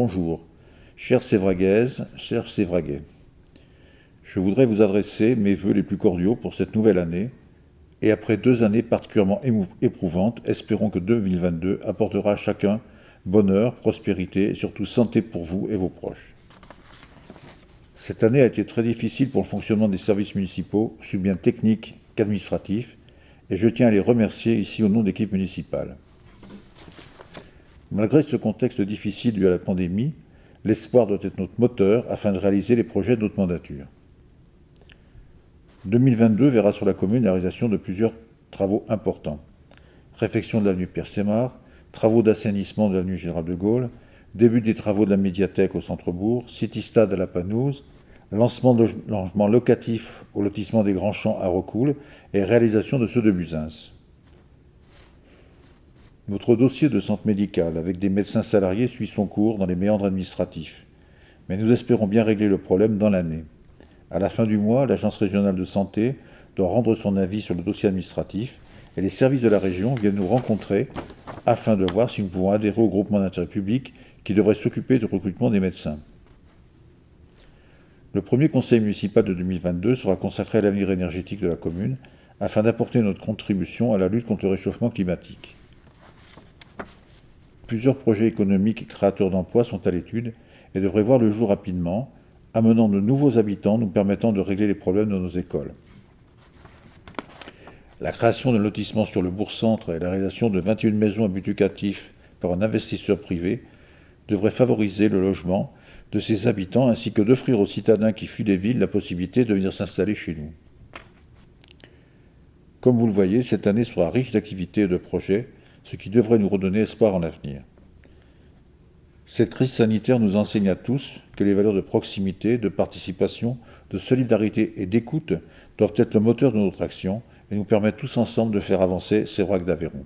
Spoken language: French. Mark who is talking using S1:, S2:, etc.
S1: Bonjour, chères Sévraguaises, chers Sévraguais. Je voudrais vous adresser mes vœux les plus cordiaux pour cette nouvelle année, et après 2 années particulièrement éprouvantes, espérons que 2022 apportera à chacun bonheur, prospérité et surtout santé pour vous et vos proches. Cette année a été très difficile pour le fonctionnement des services municipaux, aussi bien techniques qu'administratifs, et je tiens à les remercier ici au nom de l'équipe municipale. Malgré ce contexte difficile dû à la pandémie, l'espoir doit être notre moteur afin de réaliser les projets de notre mandature. 2022 verra sur la commune la réalisation de plusieurs travaux importants. Réfection de l'avenue Pierre-Sémard, travaux d'assainissement de l'avenue Général de Gaulle, début des travaux de la médiathèque au centre-bourg, City-Stade à la Panouse, lancement de logements locatifs au lotissement des Grands Champs à Rocoul et réalisation de ceux de Buzins. Notre dossier de centre médical avec des médecins salariés suit son cours dans les méandres administratifs, mais nous espérons bien régler le problème dans l'année. À la fin du mois, l'Agence régionale de santé doit rendre son avis sur le dossier administratif et les services de la région viennent nous rencontrer afin de voir si nous pouvons adhérer au groupement d'intérêt public qui devrait s'occuper du recrutement des médecins. Le premier conseil municipal de 2022 sera consacré à l'avenir énergétique de la commune afin d'apporter notre contribution à la lutte contre le réchauffement climatique. Plusieurs projets économiques et créateurs d'emplois sont à l'étude et devraient voir le jour rapidement, amenant de nouveaux habitants nous permettant de régler les problèmes de nos écoles. La création d'un lotissement sur le bourg-centre et la réalisation de 21 maisons à but lucratif par un investisseur privé devraient favoriser le logement de ses habitants ainsi que d'offrir aux citadins qui fuient des villes la possibilité de venir s'installer chez nous. Comme vous le voyez, cette année sera riche d'activités et de projets, ce qui devrait nous redonner espoir en l'avenir. Cette crise sanitaire nous enseigne à tous que les valeurs de proximité, de participation, de solidarité et d'écoute doivent être le moteur de notre action et nous permettre tous ensemble de faire avancer Sévrague d'Aveyron.